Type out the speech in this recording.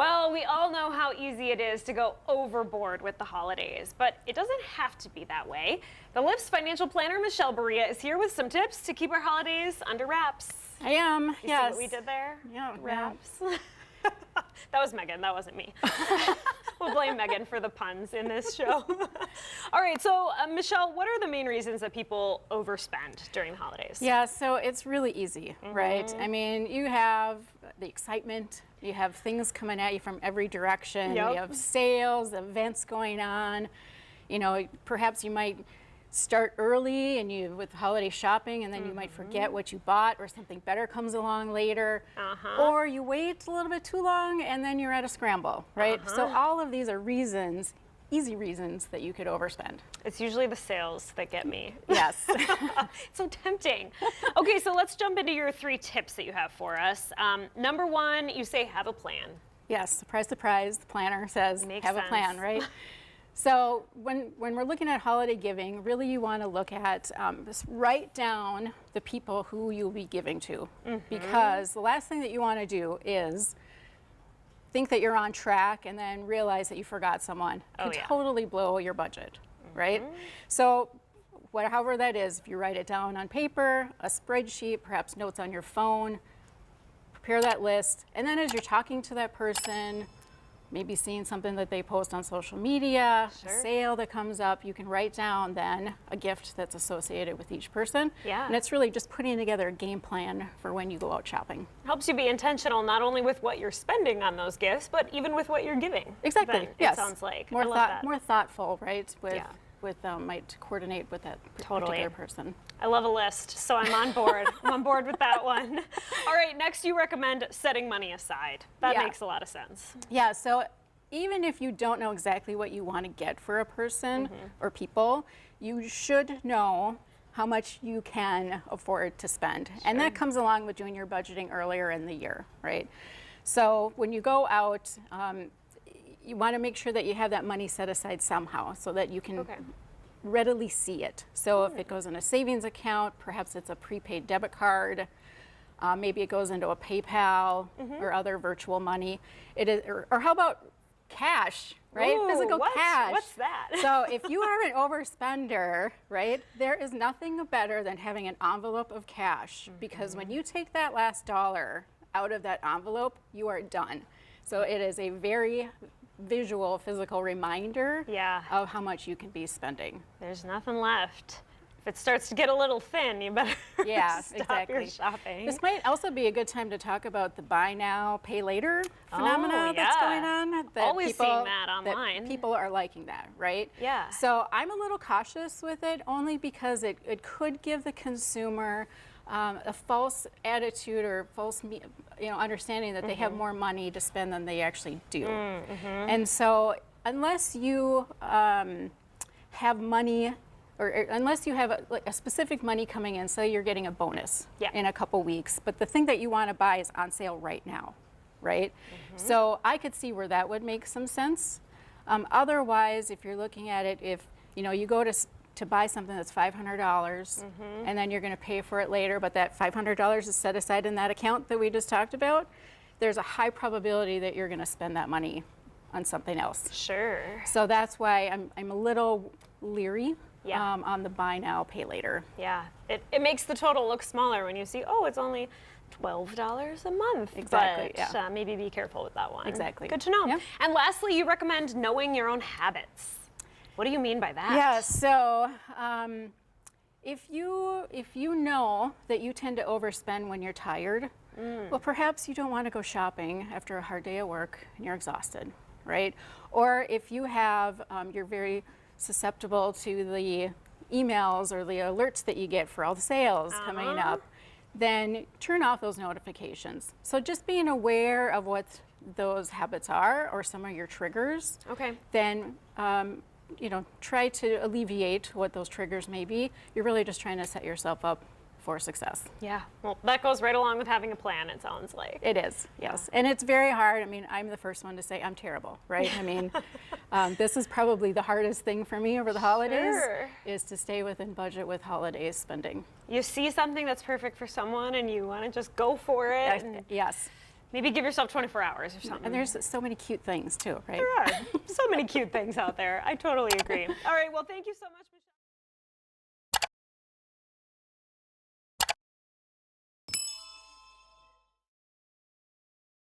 Well, we all know how easy it is to go overboard with the holidays, but it doesn't have to be that way. The Lyft's financial planner, Michelle Buria, is here with some tips to keep our holidays under wraps. I am, You yes. see what we did there? Yeah. Wraps. That was Megan, that wasn't me. We'll blame Megan for the puns in this show. All right, so Michelle, what are the main reasons that people overspend during the holidays? Yeah, so it's really easy, right? I mean, you have the excitement, you have things coming at you from every direction, Yep. you have sales, events going on, you know, perhaps you might start early and with holiday shopping, and then you might forget what you bought, or something better comes along later, or you wait a little bit too long and then you're at a scramble, right? So all of these are reasons, easy reasons, that you could overspend. It's usually the sales that get me. Yes. It's so tempting. Okay, so let's jump into your 3 tips that you have for us. Number 1, you say have a plan. Yes, surprise, surprise, the planner says Makes have sense. a plan, right? So when we're looking at holiday giving, really you want to look at, just write down the people who you'll be giving to, because the last thing that you want to do is think that you're on track and then realize that you forgot someone. Can totally blow your budget, right? So however that is, if you write it down on paper, a spreadsheet, perhaps notes on your phone, prepare that list, and then as you're talking to that person, maybe seeing something that they post on social media, a sale that comes up, you can write down then a gift that's associated with each person. Yeah. And it's really just putting together a game plan for when you go out shopping. Helps you be intentional not only with what you're spending on those gifts, but even with what you're giving. Exactly. Then, yes. It sounds like. More I love that. more thoughtful, right? Yeah. Might coordinate with that Totally. particular person. I love a list, so I'm on board. I'm on board with that one. All right, next you recommend setting money aside. That Yeah. makes a lot of sense. Yeah, so even if you don't know exactly what you want to get for a person or people, you should know how much you can afford to spend. And that comes along with doing your budgeting earlier in the year, right? So when you go out, you want to make sure that you have that money set aside somehow so that you can readily see it. So if it goes in a savings account, perhaps it's a prepaid debit card, maybe it goes into a PayPal or other virtual money. It is, or how about cash, right? Ooh, Physical cash. What's that? So if you are an overspender, right, there is nothing better than having an envelope of cash, because when you take that last dollar out of that envelope, you are done. So it is a very visual, physical reminder of how much you can be spending. There's nothing left. If it starts to get a little thin, you better stop your shopping. This might also be a good time to talk about the buy now, pay later phenomena that's going on. That Always seeing that online. That people are liking that, right? Yeah. So I'm a little cautious with it, only because it could give the consumer a false attitude or false understanding that they have more money to spend than they actually do. And so unless you have money, or unless you have a specific money coming in, say you're getting a bonus in a couple weeks, but the thing that you want to buy is on sale right now, right? So I could see where that would make some sense. Otherwise, if you're looking at it, if you go to buy something that's $500 and then you're going to pay for it later, but that $500 is set aside in that account that we just talked about, there's a high probability that you're going to spend that money on something else. Sure. So that's why I'm a little leery on the buy now, pay later. Yeah, it makes the total look smaller when you see, oh, it's only $12 a month. Exactly, but maybe be careful with that one. Exactly. Good to know. Yeah. And lastly, you recommend knowing your own habits. What do you mean by that? Yeah, so if you know that you tend to overspend when you're tired, well, perhaps you don't want to go shopping after a hard day at work and you're exhausted, right? Or if you have, you're very susceptible to the emails or the alerts that you get for all the sales coming up, then turn off those notifications. So just being aware of what those habits are or some of your triggers, then try to alleviate what those triggers may be. You're really just trying to set yourself up for success. Yeah, well, that goes right along with having a plan, it sounds like. It is, yes. And it's very hard. I mean, I'm the first one to say I'm terrible, right? I mean, this is probably the hardest thing for me over the holidays, is to stay within budget with holiday spending. You see something that's perfect for someone and you want to just go for it. Yes. Maybe give yourself 24 hours or something. And there's so many cute things too, right? There are so many cute things out there. I totally agree. All right, well, thank you so much.